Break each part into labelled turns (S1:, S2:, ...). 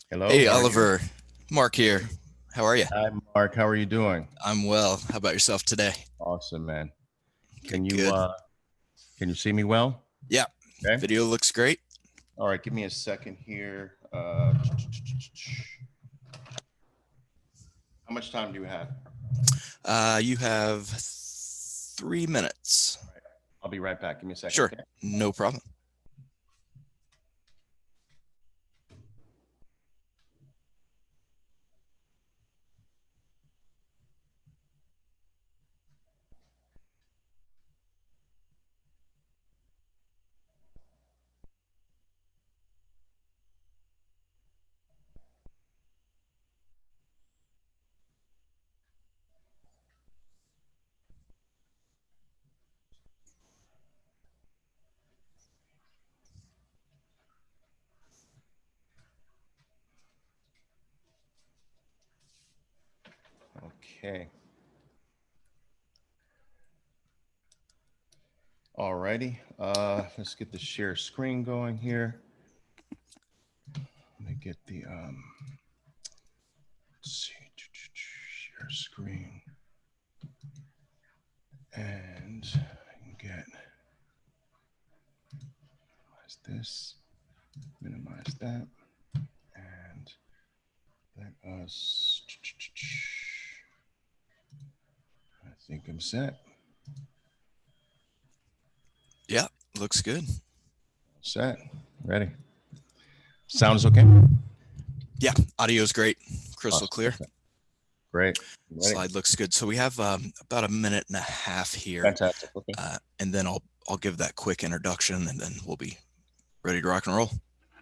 S1: Hello,
S2: Hey,
S1: how are you?
S2: Oliver. Mark here. How are you?
S1: Hi, Mark. How are you doing?
S2: I'm well. How about yourself today?
S1: Awesome, man. Can
S2: Good,
S1: you
S2: good.
S1: uh can you see me well?
S2: Yeah,
S1: Okay.
S2: video looks great.
S1: All right, give me a second here. How much time do you have?
S2: You have 3 minutes.
S1: All right. I'll be right back. Give me a second,
S2: Sure,
S1: okay?
S2: no problem.
S1: Okay. All righty. Let's get the share screen going here. Let me get the let's see. Share screen. And I can get minimize this, minimize that, and let us I think I'm set.
S2: Yeah, looks good.
S1: Set. Ready. Sounds okay?
S2: Yeah, audio's great. Crystal
S1: Awesome.
S2: clear.
S1: Okay. Great. Ready.
S2: Slide looks good. So we have about a minute and a half here,
S1: Fantastic. Okay.
S2: and then I'll give that quick introduction, and then we'll be ready to rock and roll.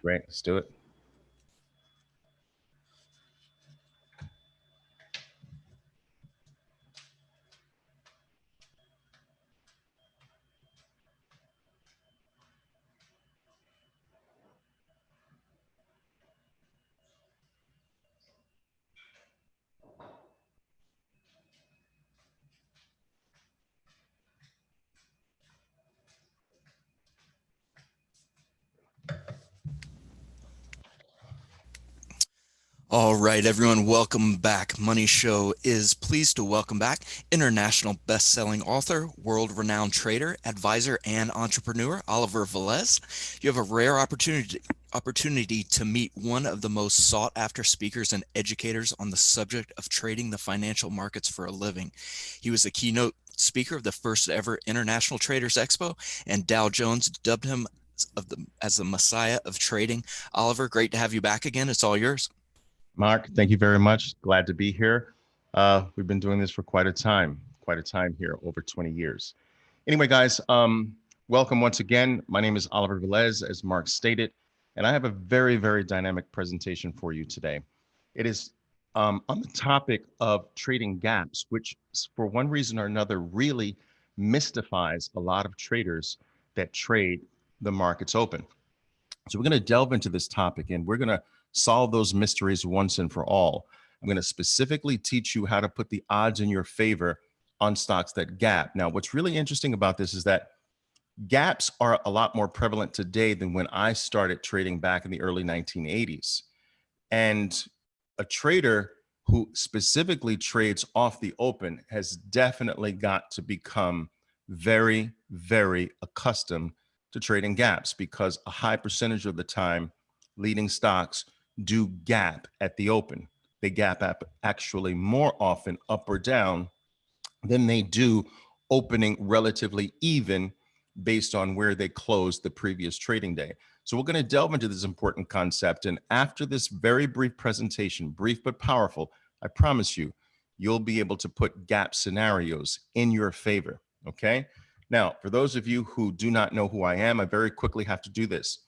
S1: Great. Let's do it.
S2: All right, everyone, welcome back. Money Show is pleased to welcome back international best-selling author, world-renowned trader, advisor, and entrepreneur, Oliver Velez. You have a rare opportunity to meet one of the most sought-after speakers and educators on the subject of trading the financial markets for a living. He was the keynote speaker of the first ever International Traders Expo, and Dow Jones dubbed him as the Messiah of trading. Oliver, great to have you back again. It's all yours.
S1: Mark, thank you very much. Glad to be here. We've been doing this for quite a time here, over 20 years. Anyway, guys, welcome once again. My name is Oliver Velez, as Mark stated, and I have a very, very dynamic presentation for you today. It is on the topic of trading gaps, which, for one reason or another, really mystifies a lot of traders that trade the markets open. So we're going to delve into this topic and we're going to solve those mysteries once and for all. I'm going to specifically teach you how to put the odds in your favor on stocks that gap. Now, what's really interesting about this is that gaps are a lot more prevalent today than when I started trading back in the early 1980s. And a trader who specifically trades off the open has definitely got to become very, very accustomed to trading gaps because a high percentage of the time, leading stocks do gap at the open. They gap up actually more often up or down than they do opening relatively even based on where they closed the previous trading day. So we're going to delve into this important concept. And after this very brief presentation, brief but powerful, I promise you, you'll be able to put gap scenarios in your favor. Okay. Now, for those of you who do not know who I am, I very quickly have to do this.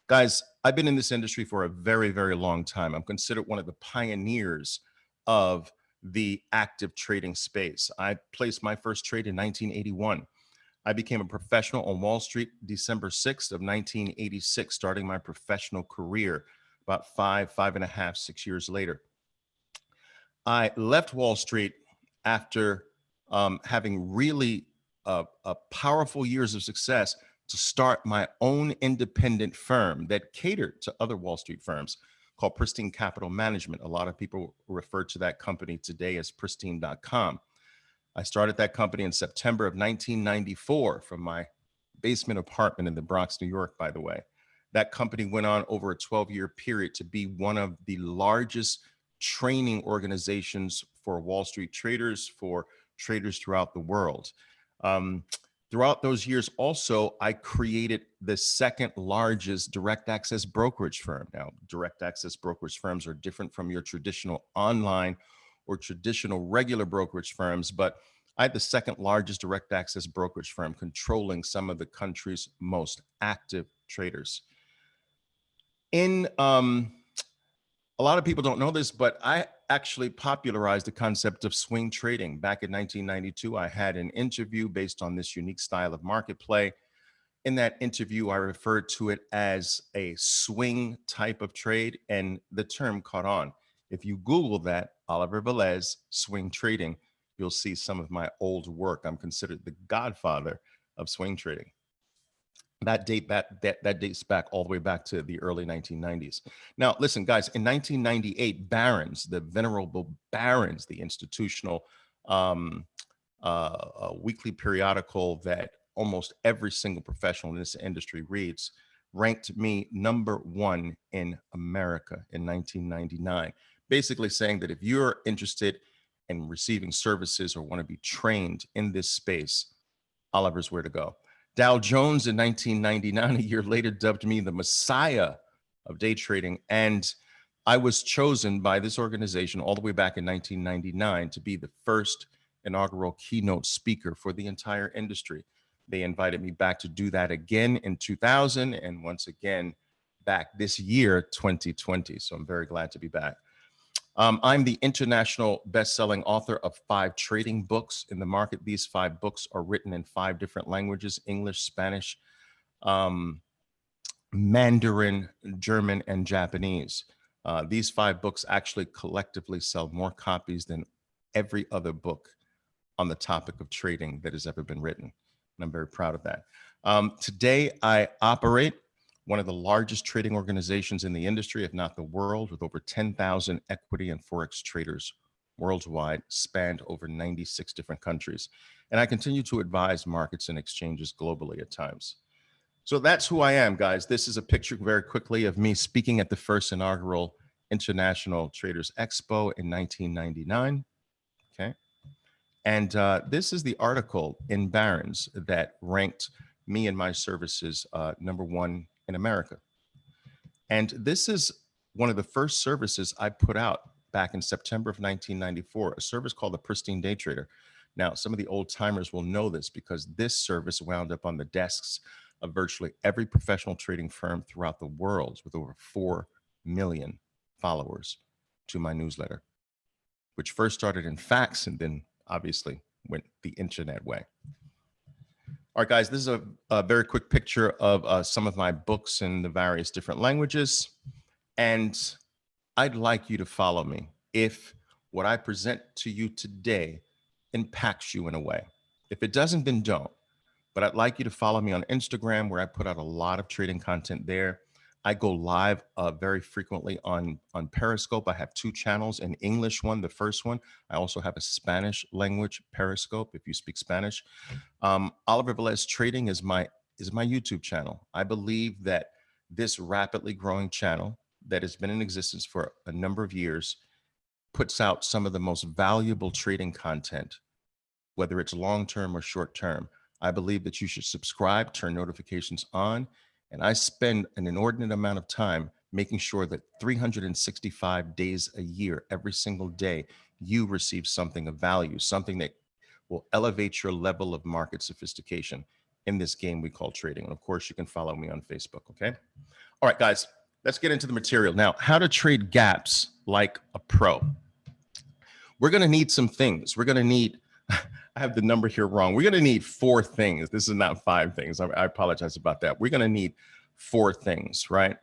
S1: Guys, I've been in this industry for a very, very long time. I'm considered one of the pioneers of the active trading space. I placed my first trade in 1981. I became a professional on Wall Street December 6th of 1986, starting my professional career about five and a half, 6 years later. I left Wall Street after having really powerful years of success to start my own independent firm that catered to other Wall Street firms. called Pristine Capital Management. A lot of people refer to that company today as pristine.com. I started that company in September of 1994 from my basement apartment in the Bronx, New York, by the way. That company went on over a 12-year period to be one of the largest training organizations for Wall Street traders, for traders throughout the world. Um, Throughout those years, also, I created the second largest direct access brokerage firm. Now, direct access brokerage firms are different from your traditional online or traditional regular brokerage firms, but I had the second largest direct access brokerage firm controlling some of the country's most active traders. In A lot of people don't know this, but I actually popularized the concept of swing trading. Back in 1992, I had an interview based on this unique style of market play. In that interview, I referred to it as a swing type of trade, and the term caught on. If you Google that, Oliver Velez, swing trading, you'll see some of my old work. I'm considered the godfather of swing trading. That dates back all the way back to the early 1990s. Now, listen, guys, in 1998, Barron's, the venerable Barron's, the institutional um, weekly periodical that almost every single professional in this industry reads, ranked me number one in America in 1999. Basically saying that if you're interested in receiving services or want to be trained in this space, Oliver's where to go. Dow Jones in 1999, a year later, dubbed me the messiah of day trading. And I was chosen by this organization all the way back in 1999 to be the first inaugural keynote speaker for the entire industry. They invited me back to do that again in 2000 and once again back this year, 2020. So I'm very glad to be back. I'm the international best-selling author of 5 trading books in the market. These 5 books are written in 5 different languages: English, Spanish, um, Mandarin, German, and Japanese. These 5 books actually collectively sell more copies than every other book on the topic of trading that has ever been written. And I'm very proud of that. Today, I operate one of the largest trading organizations in the industry, if not the world, with over 10,000 equity and Forex traders worldwide, spanned over 96 different countries. And I continue to advise markets and exchanges globally at times. So that's who I am, guys. This is a picture very quickly of me speaking at the first inaugural International Traders Expo in 1999. Okay. And this is the article in Barron's that ranked me and my services number one in America. And this is one of the first services I put out back in September of 1994, a service called the Pristine Day Trader. Now, some of the old timers will know this because this service wound up on the desks of virtually every professional trading firm throughout the world, with over 4 million followers to my newsletter, which first started in fax and then obviously went the internet way. All right, guys, this is a very quick picture of some of my books in the various different languages. And I'd like you to follow me if what I present to you today impacts you in a way. If it doesn't, then don't. But I'd like you to follow me on Instagram, where I put out a lot of trading content there. I go live very frequently on Periscope. I have 2 channels, an English one, the first one. I also have a Spanish language Periscope, if you speak Spanish. Oliver Velez Trading is my YouTube channel. I believe that this rapidly growing channel that has been in existence for a number of years puts out some of the most valuable trading content, whether it's long-term or short-term. I believe that you should subscribe, turn notifications on, and I spend an inordinate amount of time making sure that 365 days a year, every single day, you receive something of value, something that will elevate your level of market sophistication in this game we call trading. And of course, you can follow me on Facebook, okay? All right, guys, let's get into the material. Now, how to trade gaps like a pro. We're gonna need some things. We're gonna need, I have the number here wrong. We're gonna need 4 things. This is not 5 things. I apologize about that. We're gonna need 4 things, right?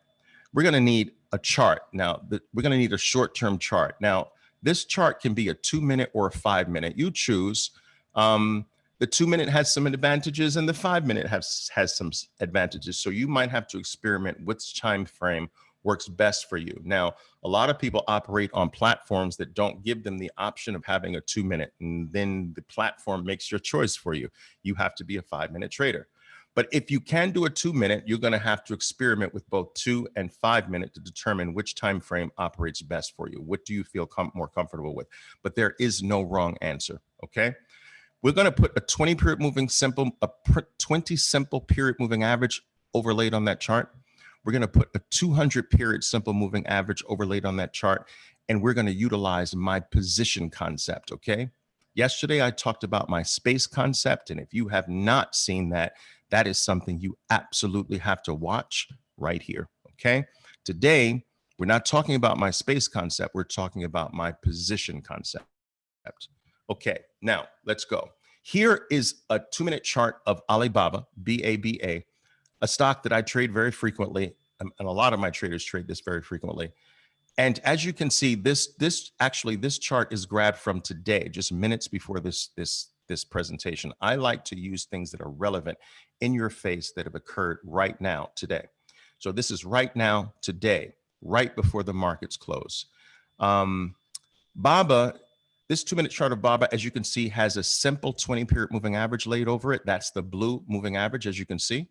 S1: We're gonna need a chart. Now, we're gonna need a short-term chart. Now, this chart can be a 2-minute or a 5-minute. You choose. The 2-minute has some advantages and the 5-minute has some advantages. So you might have to experiment which time frame works best for you. Now, a lot of people operate on platforms that don't give them the option of having a 2 minute, and then the platform makes your choice for you. You have to be a 5 minute trader. But if you can do a 2 minute, you're going to have to experiment with both 2 and 5 minute to determine which time frame operates best for you. What do you feel more comfortable with? But there is no wrong answer. Okay. We're going to put a 20 period moving simple, a 20 simple period moving average overlaid on that chart. We're going to put a 200 period simple moving average overlaid on that chart. And we're going to utilize my position concept. Okay. Yesterday, I talked about my space concept. And if you have not seen that, that is something you absolutely have to watch right here. Okay. Today, we're not talking about my space concept. We're talking about my position concept. Okay, now let's go. Here is a 2 minute chart of Alibaba, BABA, a stock that I trade very frequently, and a lot of my traders trade this very frequently. And as you can see, this chart is grabbed from today, just minutes before this presentation. I like to use things that are relevant in your face that have occurred right now, today. So this is right now, today, right before the markets close. Baba, this 2 minute chart of Baba, as you can see, has a simple 20 period moving average laid over it. That's the blue moving average, as you can see.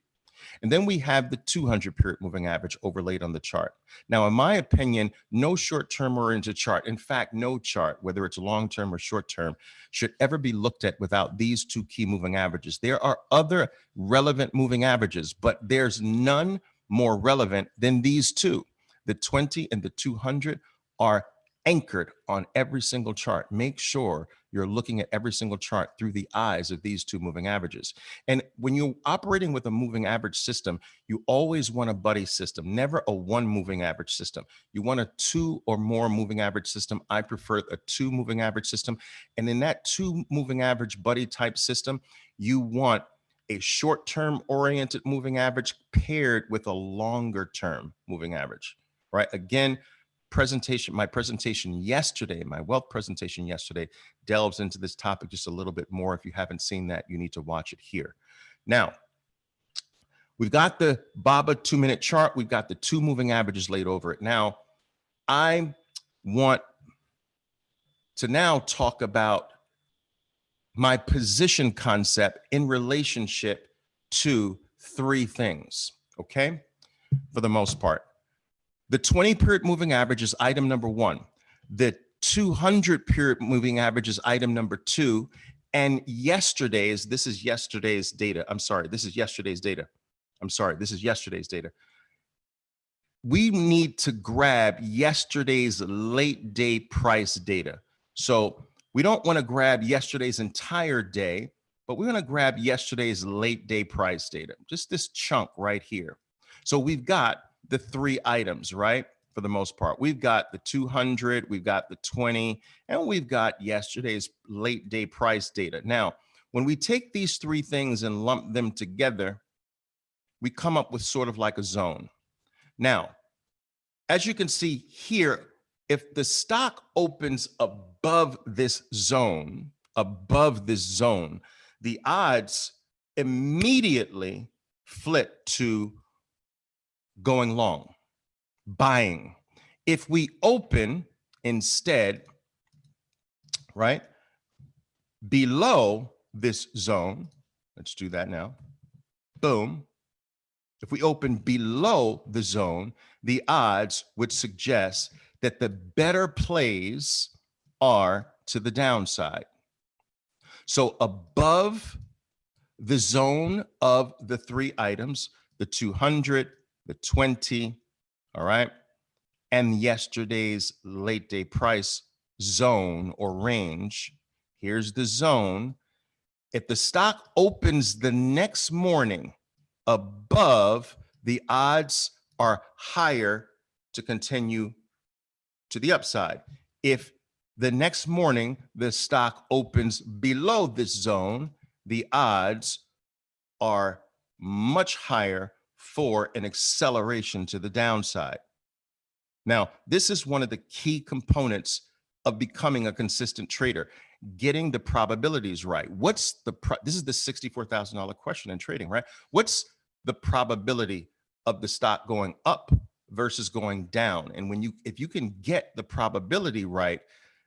S1: And then we have the 200 period moving average overlaid on the chart. Now, in my opinion, no short-term oriented chart, in fact, no chart, whether it's long-term or short-term, should ever be looked at without these two key moving averages. There are other relevant moving averages, but there's none more relevant than these two. The 20 and the 200 are anchored on every single chart. Make sure you're looking at every single chart through the eyes of these two moving averages. And when you're operating with a moving average system, you always want a buddy system, never a one moving average system. You want a two or more moving average system. I prefer a two moving average system. And in that two moving average buddy type system, you want a short-term oriented moving average paired with a longer term moving average, right? Again, my presentation yesterday, my wealth presentation yesterday, delves into this topic just a little bit more. If you haven't seen that, you need to watch it here. Now, we've got the Baba 2 minute chart. We've got the two moving averages laid over it. Now, I want to now talk about my position concept in relationship to three things, okay? For the most part. The 20 period moving average is item number one. The 200 period moving average is item number two. And this is yesterday's data. I'm sorry, this is yesterday's data. We need to grab yesterday's late day price data. So we don't want to grab yesterday's entire day, but we're going to grab yesterday's late day price data, just this chunk right here. So we've got the three items, right? For the most part, we've got the 200, we've got the 20, and we've got yesterday's late day price data. Now, when we take these three things and lump them together, we come up with sort of like a zone. Now, as you can see here, if the stock opens above this zone, the odds immediately flip to going long, buying. If we open instead, right, below this zone, let's do that now, boom. If we open below the zone, the odds would suggest that the better plays are to the downside. So above the zone of the three items, the 200, the 20, all right, and yesterday's late day price zone or range, here's the zone. If the stock opens the next morning above, the odds are higher to continue to the upside. If the next morning the stock opens below this zone, the odds are much higher for an acceleration to the downside. Now, this is one of the key components of becoming a consistent trader, getting the probabilities right. This is the $64,000 question in trading, right? What's the probability of the stock going up versus going down. And if you can get the probability right,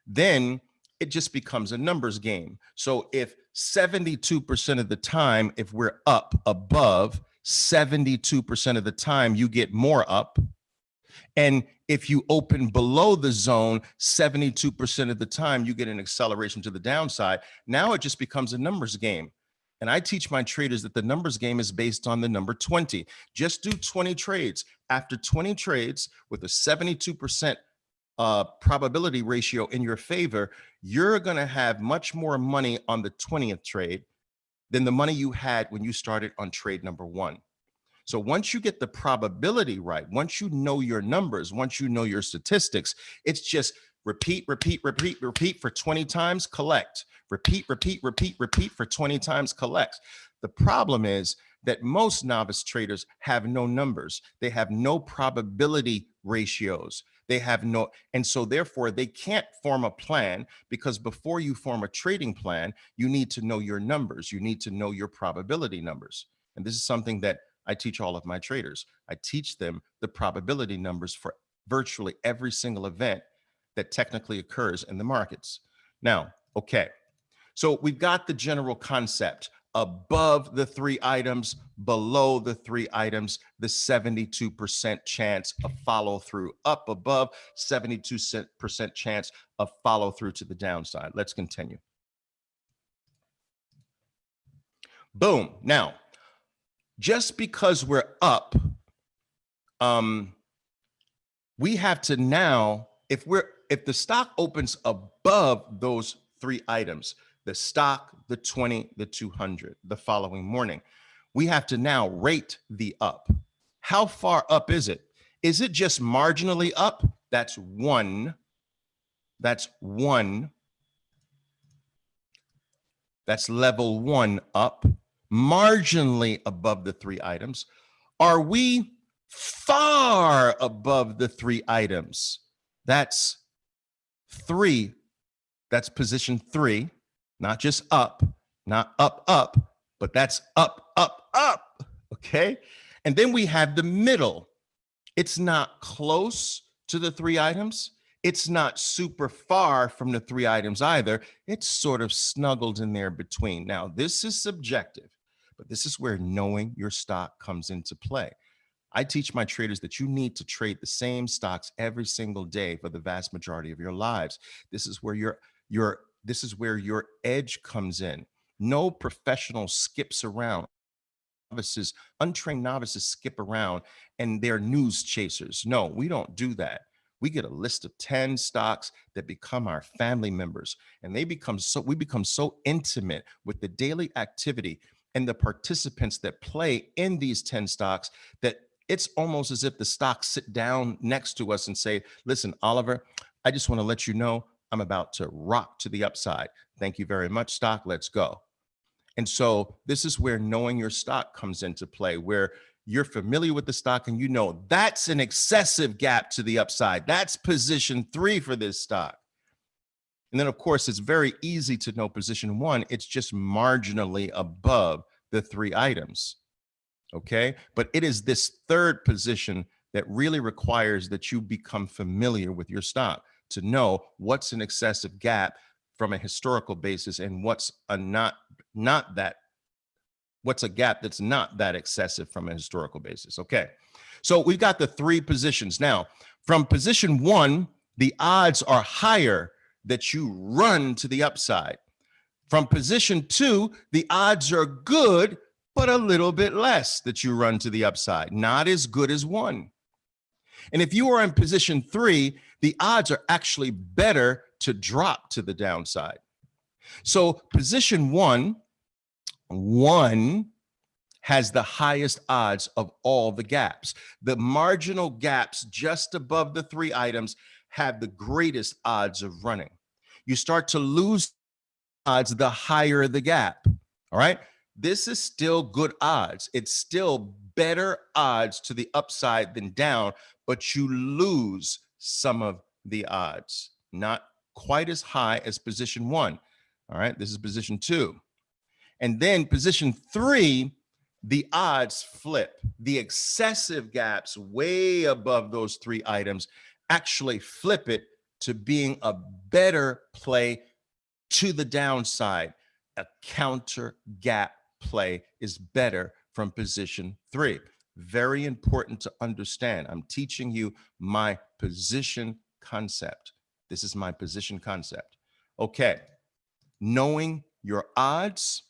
S1: then it just becomes a numbers game. So if 72% of the time, if we're up above, 72% of the time you get more up. And if you open below the zone, 72% of the time you get an acceleration to the downside. Now it just becomes a numbers game. And I teach my traders that the numbers game is based on the number 20. Just do 20 trades. After 20 trades with a 72% probability ratio in your favor, you're going to have much more money on the 20th trade than the money you had when you started on trade number 1. So once you get the probability right, once you know your numbers, once you know your statistics, it's just repeat, repeat, repeat, repeat for 20 times, collect. Repeat, repeat, repeat, repeat for 20 times, collect. The problem is that most novice traders have no numbers. They have no probability ratios. They have no, and so therefore they can't form a plan, because before you form a trading plan, you need to know your numbers. You need to know your probability numbers. And this is something that I teach all of my traders. I teach them the probability numbers for virtually every single event that technically occurs in the markets. Now, okay, so we've got the general concept: above the 3 items, below the 3 items, the 72% chance of follow through. Up above, 72% chance of follow through to the downside. Let's continue. Boom. Now, just because we're up, we have to now, if the stock opens above those 3 items, the stock, the 20, the 200, the following morning, we have to now rate the up. How far up is it? Is it just marginally up? That's 1. That's 1. That's level 1 up, marginally above the 3 items. Are we far above the 3 items? That's 3. That's position 3, not just up, not up, up, but that's up, up, up. Okay. And then we have the middle. It's not close to the 3 items. It's not super far from the 3 items either. It's sort of snuggled in there between. Now, this is subjective, but this is where knowing your stock comes into play. I teach my traders that you need to trade the same stocks every single day for the vast majority of your lives. This is where your edge comes in. No professional skips around. Untrained novices skip around and they're news chasers. No, we don't do that. We get a list of 10 stocks that become our family members, and we become so intimate with the daily activity and the participants that play in these 10 stocks that it's almost as if the stocks sit down next to us and say, listen, Oliver, I just want to let you know I'm about to rock to the upside. Thank you very much, stock. Let's go. And so this is where knowing your stock comes into play, where you're familiar with the stock and you know that's an excessive gap to the upside. That's position 3 for this stock. And then, of course, it's very easy to know position 1. It's just marginally above the 3 items. Okay. But it is this third position that really requires that you become familiar with your stock to know what's an excessive gap from a historical basis and what's a gap that's not that excessive from a historical basis. Okay. So we've got the 3 positions. Now, from position 1, the odds are higher that you run to the upside. From position 2, the odds are good, but a little bit less that you run to the upside, not as good as 1. And if you are in position 3, the odds are actually better to drop to the downside. So position 1 has the highest odds of all the gaps. The marginal gaps just above the 3 items have the greatest odds of running. You start to lose odds the higher the gap. All right. This is still good odds. It's still better odds to the upside than down, but you lose some of the odds. Not quite as high as position 1. All right. This is position 2. And then position 3 the odds flip. The excessive gaps way above those three items actually flip it to being a better play to the downside. A counter gap play is better from position three. Very important to understand. I'm teaching you my position concept. This is my position concept. Okay. Knowing your odds,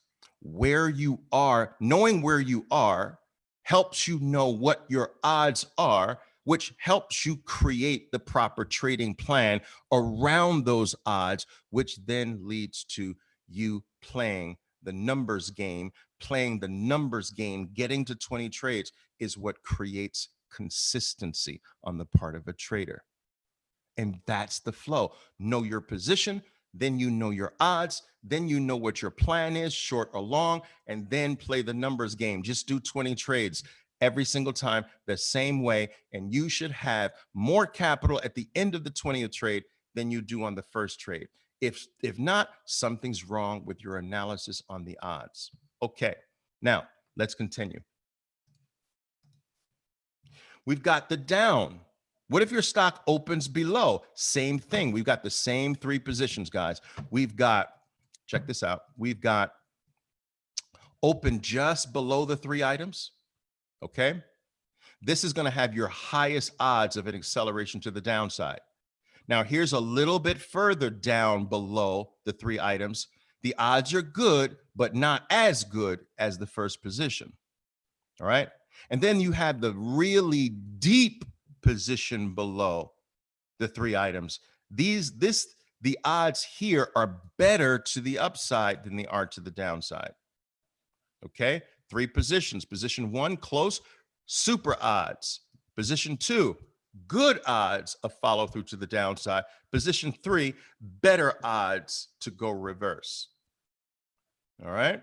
S1: knowing where you are helps you know what your odds are, which helps you create the proper trading plan around those odds, which then leads to you playing the numbers game. Playing the numbers game, getting to 20 trades is what creates consistency on the part of a trader. And that's the flow. Know your position, then you know your odds, then you know what your plan is, short or long, and then play the numbers game. Just do 20 trades every single time the same way, and you should have more capital at the end of the 20th trade than you do on the first trade. If not, something's wrong with your analysis on the odds. Okay, now let's continue. We've got the down. What if your stock opens below? Same thing. We've got the same three positions, guys. We've got, check this out. We've got open just below the three items. Okay. This is going to have your highest odds of an acceleration to the downside. Now, here's a little bit further down below the three items. The odds are good, but not as good as the first position. All right. And then you have the really deep position below the three items. The odds here are better to the upside than they are to the downside. Okay, three positions. Position one, close, super odds. Position two, good odds of follow through to the downside. Position three, better odds to go reverse. All right,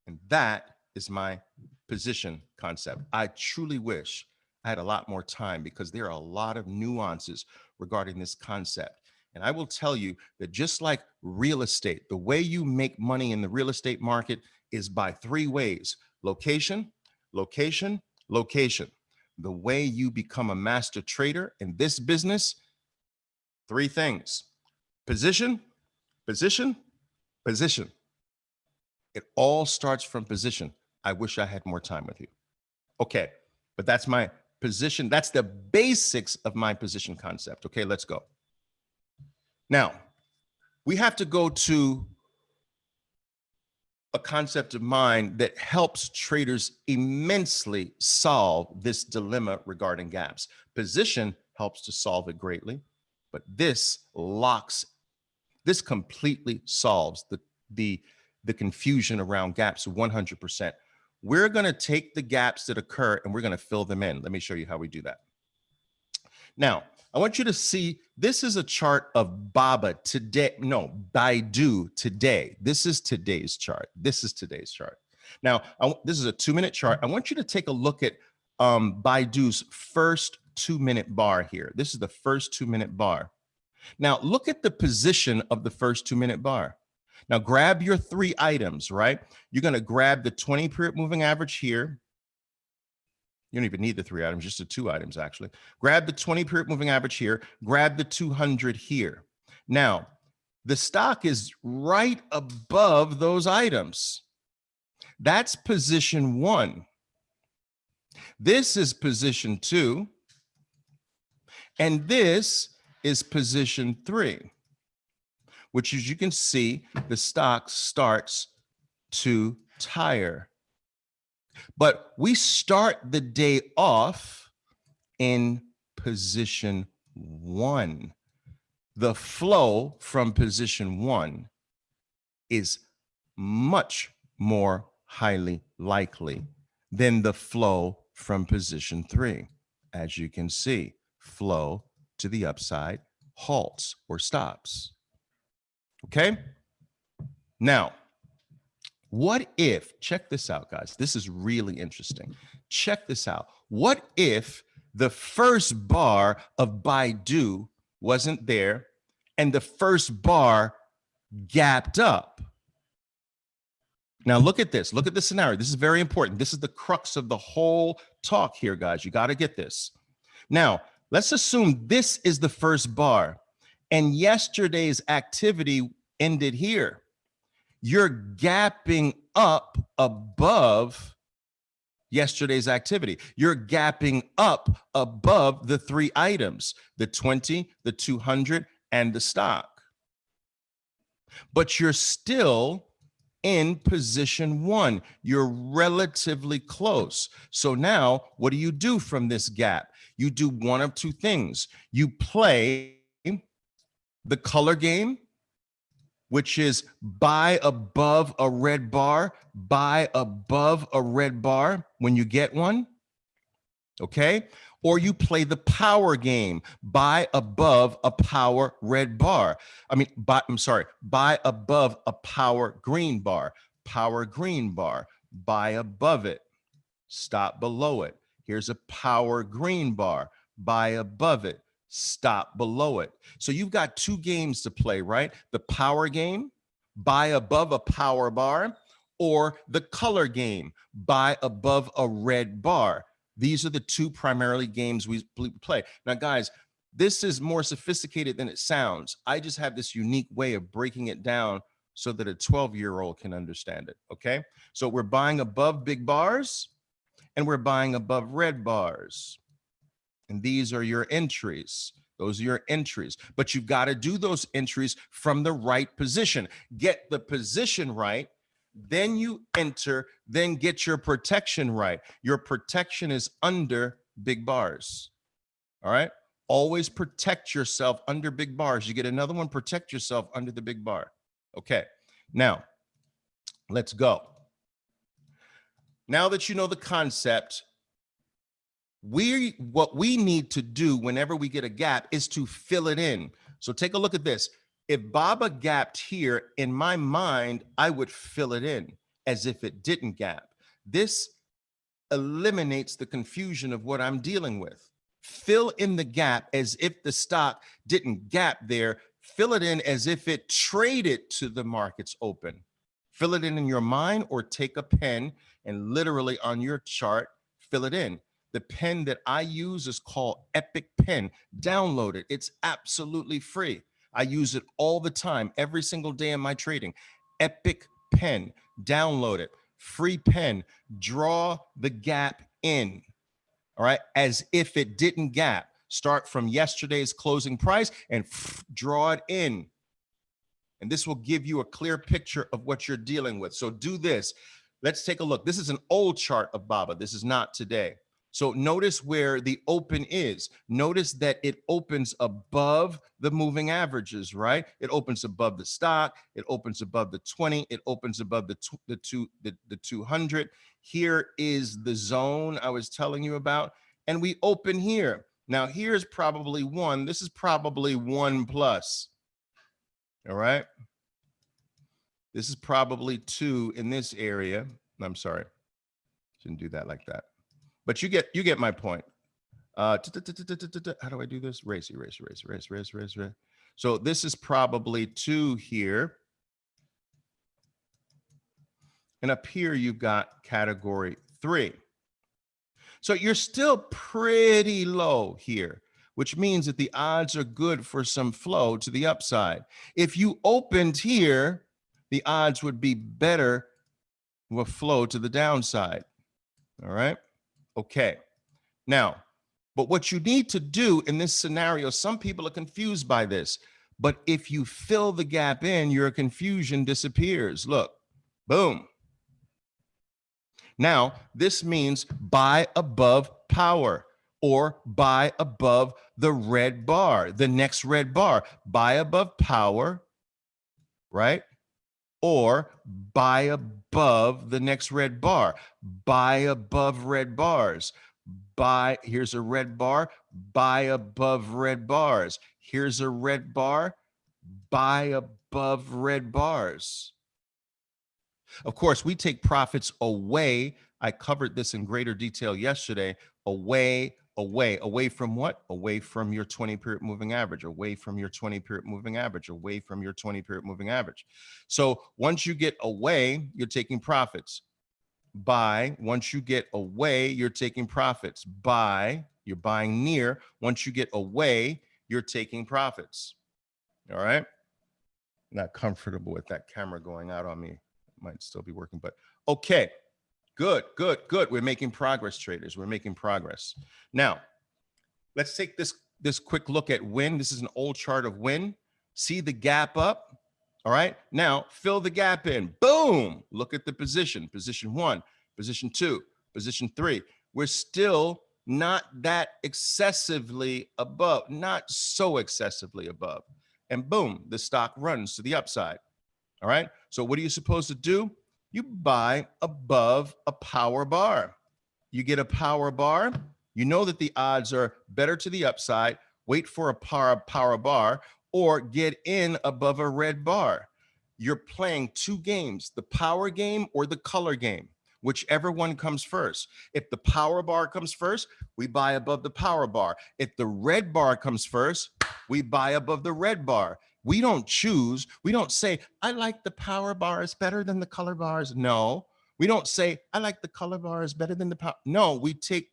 S1: and that is my position concept. I truly wish I had a lot more time because there are a lot of nuances regarding this concept. And I will tell you that just like real estate, the way you make money in the real estate market is by three ways: location, location, location. The way you become a master trader in this business, three things: position, position, position. It all starts from position. I wish I had more time with you. Okay, but that's my position. That's the basics of my position concept. Okay, let's go. Now, we have to go to a concept of mine that helps traders immensely solve this dilemma regarding gaps. Position helps to solve it greatly, but this completely solves the confusion around gaps 100%. We're going to take the gaps that occur and we're going to fill them in. Let me show you how we do that. Now, I want you to see, this is a chart of Baidu today. This is today's chart. This is today's chart. Now, this is a 2-minute chart. I want you to take a look at Baidu's first 2-minute bar here. This is the first 2-minute bar. Now, look at the position of the first 2-minute bar. Now, grab your three items, right? You're going to grab the 20-period moving average here. You don't even need the three items, just the two items, actually. Grab the 20-period moving average here. Grab the 200 here. Now, the stock is right above those items. That's position one. This is position two. And this is position three, which, as you can see, the stock starts to tire. But we start the day off in position one. The flow from position one is much more highly likely than the flow from position three. As you can see, flow to the upside halts or stops. Okay? Now, what if, check this out, guys. This is really interesting. Check this out. What if the first bar of Baidu wasn't there and the first bar gapped up? Now look at this. Look at the scenario. This is very important. This is the crux of the whole talk here, guys. You got to get this. Now, let's assume this is the first bar and yesterday's activity ended here. You're gapping up above yesterday's activity. You're gapping up above the three items, the 20, the 200, and the stock. But you're still in position one. You're relatively close. So now what do you do from this gap? You do one of two things. You play the color game, which is buy above a red bar, buy above a red bar when you get one, okay? Or you play the power game, buy above a power red bar. Buy above a power green bar, buy above it, stop below it. Here's a power green bar, buy above it, stop below it. So you've got two games to play, right? The power game, buy above a power bar, or the color game, buy above a red bar. These are the two primarily games we play. Now, guys, this is more sophisticated than it sounds. I just have this unique way of breaking it down so that a 12-year-old can understand it, okay? So we're buying above big bars and we're buying above red bars. And these are your entries. Those are your entries. But you've got to do those entries from the right position. Get the position right, then you enter, then get your protection right. Your protection is under big bars. All right? Always protect yourself under big bars. You get another one, protect yourself under the big bar. Okay. Now, let's go. Now that you know the concept, what we need to do whenever we get a gap is to fill it in. So take a look at this. If Baba gapped here, in my mind, I would fill it in as if it didn't gap. This eliminates the confusion of what I'm dealing with. Fill in the gap as if the stock didn't gap there. Fill it in as if it traded to the markets open. Fill it in your mind, or take a pen and literally on your chart, fill it in. The pen that I use is called Epic Pen. Download it. It's absolutely free. I use it all the time, every single day in my trading. Epic Pen. Download it. Free pen. Draw the gap in. All right. As if it didn't gap. Start from yesterday's closing price and draw it in. And this will give you a clear picture of what you're dealing with. So do this. Let's take a look. This is an old chart of Baba. This is not today. So notice where the open is. Notice that it opens above the moving averages, right? It opens above the stock. It opens above the 20. It opens above the 200. Here is the zone I was telling you about. And we open here. Now here's probably one. This is probably 1 plus. All right. This is probably 2 in this area. I'm sorry. Shouldn't do that like that. But you get my point. How do I do this? Race. So this is probably 2 here. And up here, you've got category 3. So you're still pretty low here, which means that the odds are good for some flow to the upside. If you opened here, the odds would be better with flow to the downside. All right. Okay. Now, but what you need to do in this scenario, some people are confused by this, but if you fill the gap in, your confusion disappears. Look, boom. Now, this means buy above power, or buy above the red bar, the next red bar. Buy above power, right? Or buy above the next red bar. Buy above red bars. Here's a red bar, buy above red bars. Here's a red bar, buy above red bars. Of course, we take profits away. I covered this in greater detail yesterday, away Away from what? Away from your 20 period moving average, away from your 20 period moving average, away from your 20 period moving average. So once you get away, you're taking profits. Buy. Once you get away, you're taking profits. Buy. You're buying near. Once you get away, you're taking profits. All right. Not comfortable with that camera going out on me. It might still be working, but okay. Good. We're making progress, traders. We're making progress. Now, let's take this quick look at win. This is an old chart of win. See the gap up. All right. Now fill the gap in. Boom. Look at the position. Position 1, position 2, position 3. We're still not that excessively above, not so excessively above. And boom, the stock runs to the upside. All right. So what are you supposed to do? You buy above a power bar. You get a power bar. You know that the odds are better to the upside. Wait for a power bar or get in above a red bar. You're playing two games, the power game or the color game, whichever one comes first. If the power bar comes first, we buy above the power bar. If the red bar comes first, we buy above the red bar. We don't choose. We don't say, I like the power bars better than the color bars. No. We don't say, I like the color bars better than the power. No, we take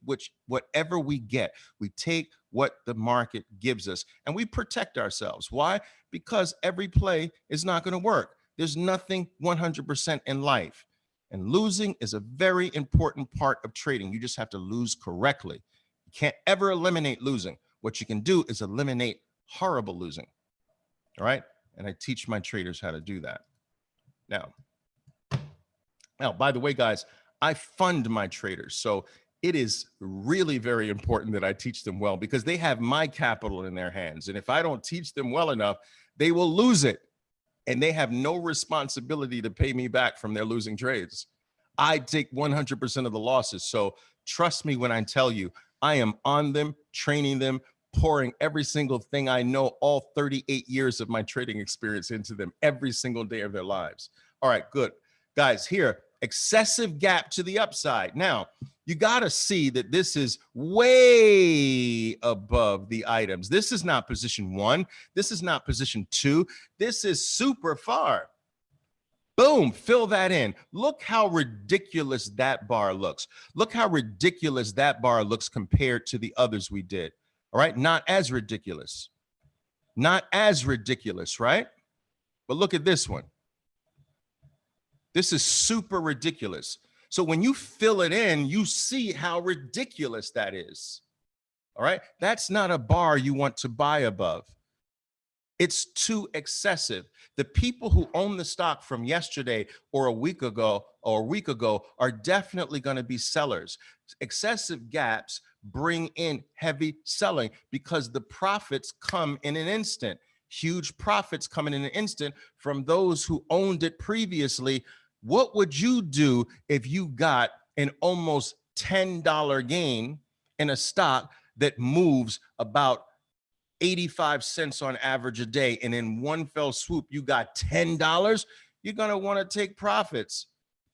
S1: whatever we get. We take what the market gives us and we protect ourselves. Why? Because every play is not going to work. There's nothing 100% in life. And losing is a very important part of trading. You just have to lose correctly. You can't ever eliminate losing. What you can do is eliminate horrible losing. All right. And I teach my traders how to do that. Now, by the way, guys, I fund my traders. So it is really very important that I teach them well because they have my capital in their hands. And if I don't teach them well enough, they will lose it. And they have no responsibility to pay me back from their losing trades. I take 100% of the losses. So trust me when I tell you, I am on them, training them, pouring every single thing I know, all 38 years of my trading experience into them every single day of their lives. All right, good. Guys, here, excessive gap to the upside. Now, you got to see that this is way above the items. This is not position 1. This is not position 2. This is super far. Boom, fill that in. Look how ridiculous that bar looks. Look how ridiculous that bar looks compared to the others we did. All right, not as ridiculous. Not as ridiculous, right? But look at this one. This is super ridiculous. So when you fill it in, you see how ridiculous that is. All right, that's not a bar you want to buy above. It's too excessive. The people who own the stock from yesterday or a week ago are definitely going to be sellers. Excessive gaps bring in heavy selling because the profits come in an instant. Huge profits come in an instant from those who owned it previously. What would you do if you got an almost $10 gain in a stock that moves about 85 cents on average a day, and in one fell swoop, you got $10, you're going to want to take profits.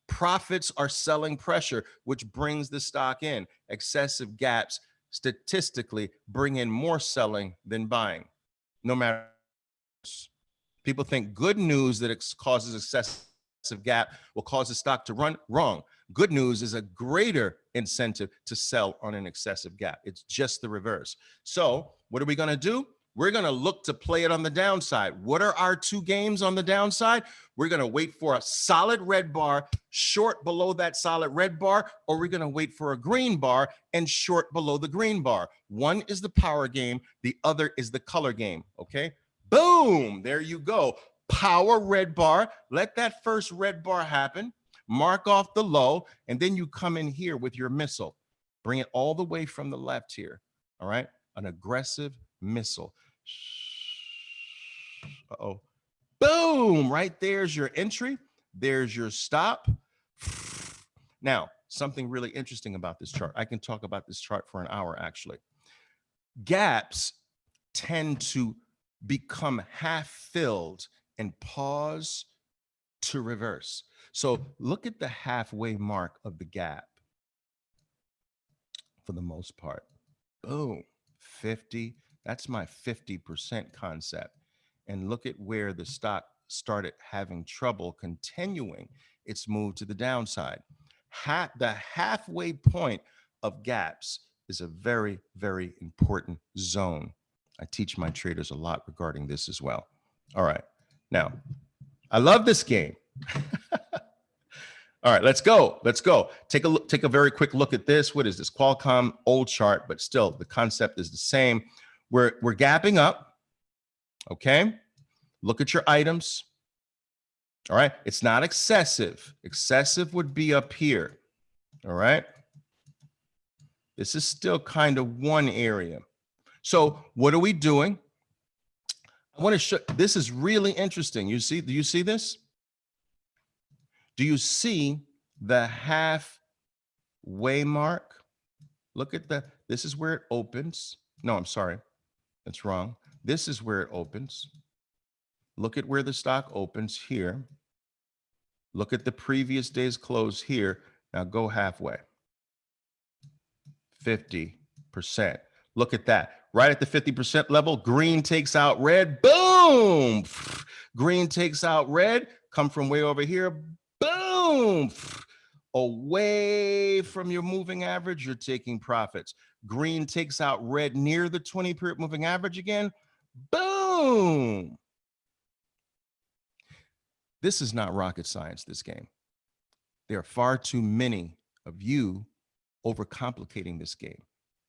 S1: Profits are selling pressure, which brings the stock in. Excessive gaps statistically bring in more selling than buying, no matter. People think good news that it causes excessive gap will cause the stock to run. Wrong. Good news is a greater incentive to sell on an excessive gap. It's just the reverse. So what are we going to do? We're going to look to play it on the downside. What are our two games on the downside? We're going to wait for a solid red bar, short below that solid red bar, or we're going to wait for a green bar and short below the green bar. One is the power game. The other is the color game. Okay. Boom. There you go. Power red bar. Let that first red bar happen. Mark off the low, and then you come in here with your missile. Bring it all the way from the left here. All right. An aggressive missile. Uh-oh. Boom. Right there's your entry. There's your stop. Now, something really interesting about this chart. I can talk about this chart for an hour, actually. Gaps tend to become half filled and pause to reverse. So look at the halfway mark of the gap for the most part. Oh, 50. That's my 50% concept. And look at where the stock started having trouble continuing its move to the downside. The halfway point of gaps is a very, very important zone. I teach my traders a lot regarding this as well. All right. Now, I love this game. All right, let's go. Let's go. Take a look, take a very quick look at this. What is this? Qualcomm old chart, but still the concept is the same. We're gapping up. Okay. Look at your items. All right. It's not excessive. Excessive would be up here. All right. This is still kind of one area. So what are we doing? I want to show, this is really interesting. You see, do you see this? Do you see the halfway mark? Look at this is where it opens. No, I'm sorry. That's wrong. This is where it opens. Look at where the stock opens here. Look at the previous day's close here. Now go halfway. 50%. Look at that. Right at the 50% level, green takes out red. Boom. Green takes out red. Come from way over here. Boom. Away from your moving average, you're taking profits. Green takes out red near the 20-period moving average again. Boom. This is not rocket science, this game. There are far too many of you overcomplicating this game.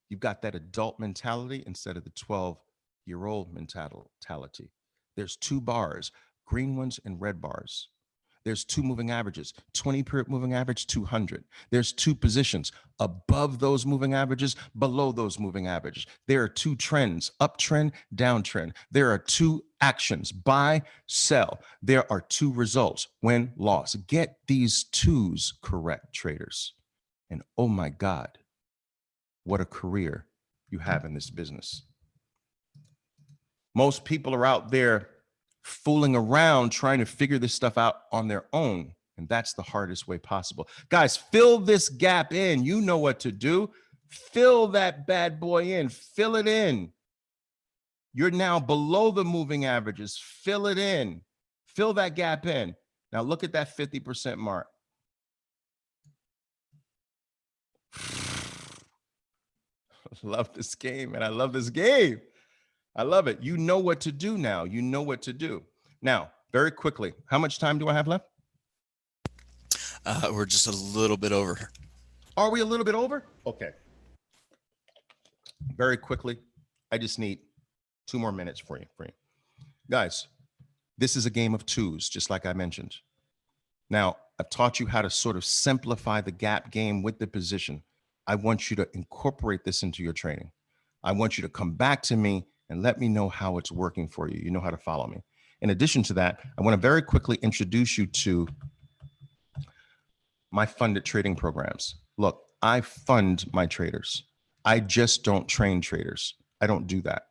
S1: You've got that adult mentality instead of the 12-year-old mentality. There's two bars, green ones and red bars. There's two moving averages, 20-period moving average, 200. There's two positions, above those moving averages, below those moving averages. There are two trends, uptrend, downtrend. There are two actions, buy, sell. There are two results, win, loss. Get these twos correct, traders. And oh my God, what a career you have in this business. Most people are out there fooling around trying to figure this stuff out on their own. And that's the hardest way possible. Guys, fill this gap in. You know what to do. Fill that bad boy in. Fill it in. You're now below the moving averages. Fill it in. Fill that gap in. Now look at that 50% mark. I love this game, and I love this game. I love it. You know what to do now. You know what to do. Now, very quickly, how much time do I have left?
S2: We're just a little bit over.
S1: Are we a little bit over? Okay. Very quickly, I just need 2 more minutes for you. Guys, this is a game of twos, just like I mentioned. Now, I've taught you how to sort of simplify the gap game with the position. I want you to incorporate this into your training. I want you to come back to me and let me know how it's working for you. You know how to follow me. In addition to that, I want to very quickly introduce you to my funded trading programs. Look, I fund my traders. I just don't train traders. I don't do that.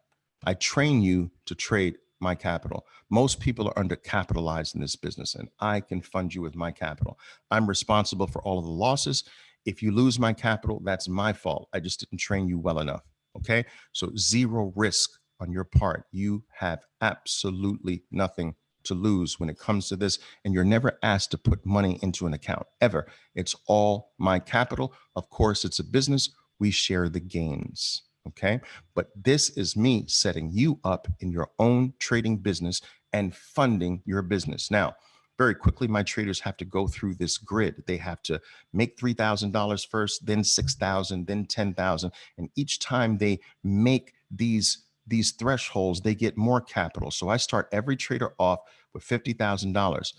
S1: I train you to trade my capital. Most people are undercapitalized in this business, and I can fund you with my capital. I'm responsible for all of the losses. If you lose my capital, that's my fault. I just didn't train you well enough. Okay. So zero risk on your part. You have absolutely nothing to lose when it comes to this. And you're never asked to put money into an account ever. It's all my capital. Of course, it's a business. We share the gains. Okay. But this is me setting you up in your own trading business and funding your business. Now, very quickly, my traders have to go through this grid. They have to make $3,000 first, then 6,000, then 10,000. And each time they make these thresholds, they get more capital. So I start every trader off with $50,000.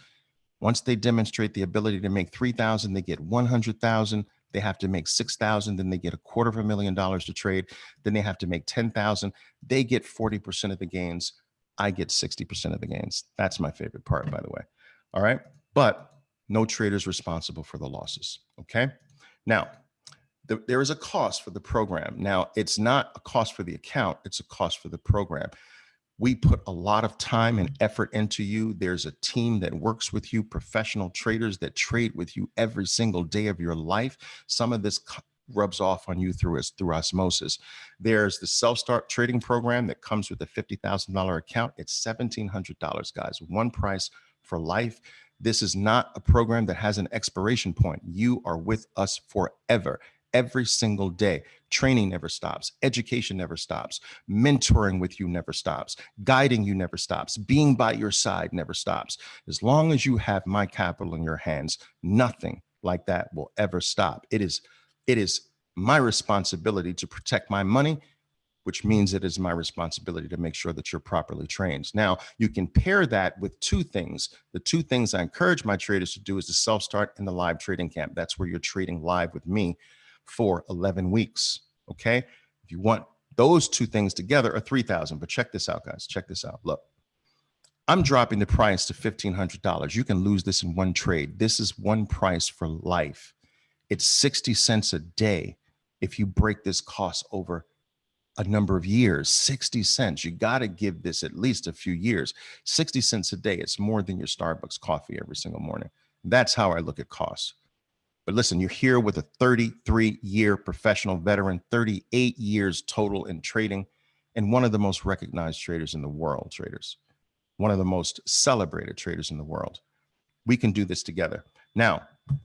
S1: Once they demonstrate the ability to make 3,000, they get 100,000. They have to make 6,000, then they get $250,000 to trade. Then they have to make 10,000. They get 40% of the gains. I get 60% of the gains. That's my favorite part, by the way. All right. But no trader is responsible for the losses. Okay. Now, there is a cost for the program. Now, it's not a cost for the account. It's a cost for the program. We put a lot of time and effort into you. There's a team that works with you, professional traders that trade with you every single day of your life. Some of this rubs off on you through osmosis. There's the self-start trading program that comes with a $50,000 account. It's $1,700, guys. One price for life. This is not a program that has an expiration point. You are with us forever, every single day. Training never stops. Education never stops. Mentoring with you never stops. Guiding you never stops. Being by your side never stops. As long as you have my capital in your hands, nothing like that will ever stop. It is my responsibility to protect my money, which means it is my responsibility to make sure that you're properly trained. Now, you can pair that with two things. The two things I encourage my traders to do is the self-start and the live trading camp. That's where you're trading live with me for 11 weeks. Okay. If you want those two things together, are 3,000. But check this out, guys. Check this out. Look, I'm dropping the price to $1,500. You can lose this in one trade. This is one price for life. It's 60 cents a day. If you break this cost over a number of years, 60 cents. You got to give this at least a few years. 60 cents a day. It's more than your Starbucks coffee every single morning. That's how I look at costs. But listen, you're here with a 33-year professional veteran, 38 years total in trading, and one of the most recognized traders in the world, traders. One of the most celebrated traders in the world. We can do this together. Now,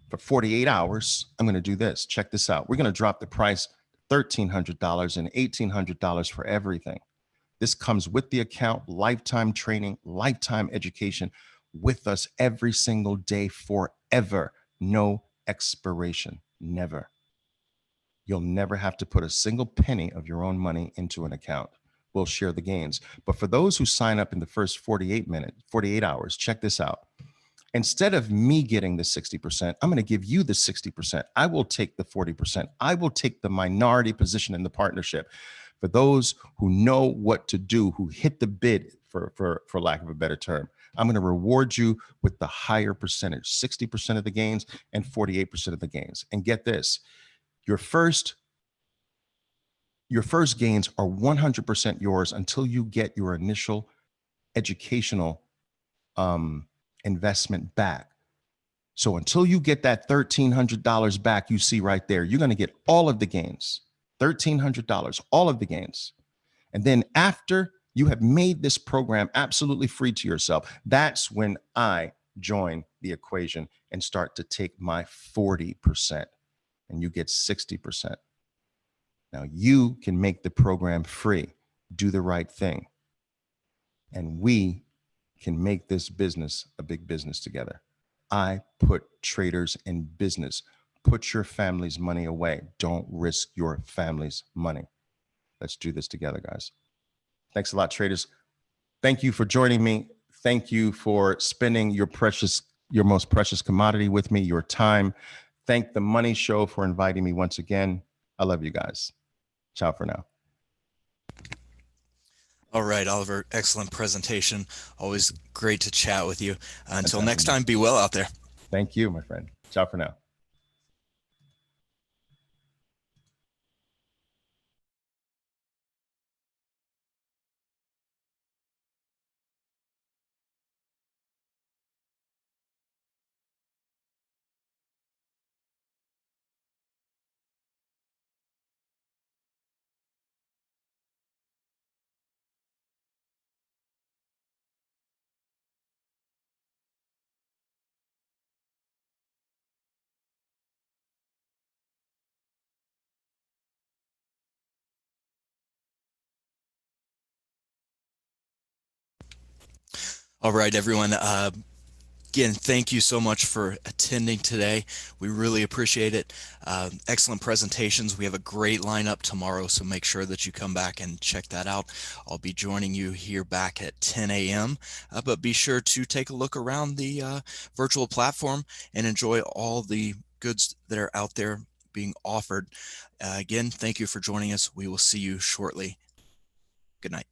S1: for 48 hours, I'm going to do this. Check this out. We're going to drop the price $1,300 and $1,800 for everything. This comes with the account, lifetime training, lifetime education with us every single day forever. No expiration, never. You'll never have to put a single penny of your own money into an account. We'll share the gains. But for those who sign up in the first 48 hours, check this out. Instead of me getting the 60%, I'm going to give you the 60%. I will take the 40%. I will take the minority position in the partnership. For those who know what to do, who hit the bid, for lack of a better term, I'm going to reward you with the higher percentage, 60% of the gains and 48% of the gains. And get this, your first gains are 100% yours until you get your initial educational investment back. So until you get that $1,300 back, you see right there, you're going to get all of the gains, $1,300, all of the gains. And then after you have made this program absolutely free to yourself, that's when I join the equation and start to take my 40% and you get 60%. Now you can make the program free, do the right thing, and we can make this business a big business together. I put traders in business. Put your family's money away. Don't risk your family's money. Let's do this together, guys. Thanks a lot, traders. Thank you for joining me. Thank you for spending your most precious commodity with me, your time. Thank the Money Show for inviting me once again. I love you guys. Ciao for now.
S2: All right, Oliver, excellent presentation. Always great to chat with you. Until next time, be well out there.
S1: Thank you, my friend. Ciao for now.
S2: All right, everyone. Again, thank you so much for attending today. We really appreciate it. Excellent presentations. We have a great lineup tomorrow, so make sure that you come back and check that out. I'll be joining you here back at 10 a.m., but be sure to take a look around the virtual platform and enjoy all the goods that are out there being offered. Again, thank you for joining us. We will see you shortly. Good night.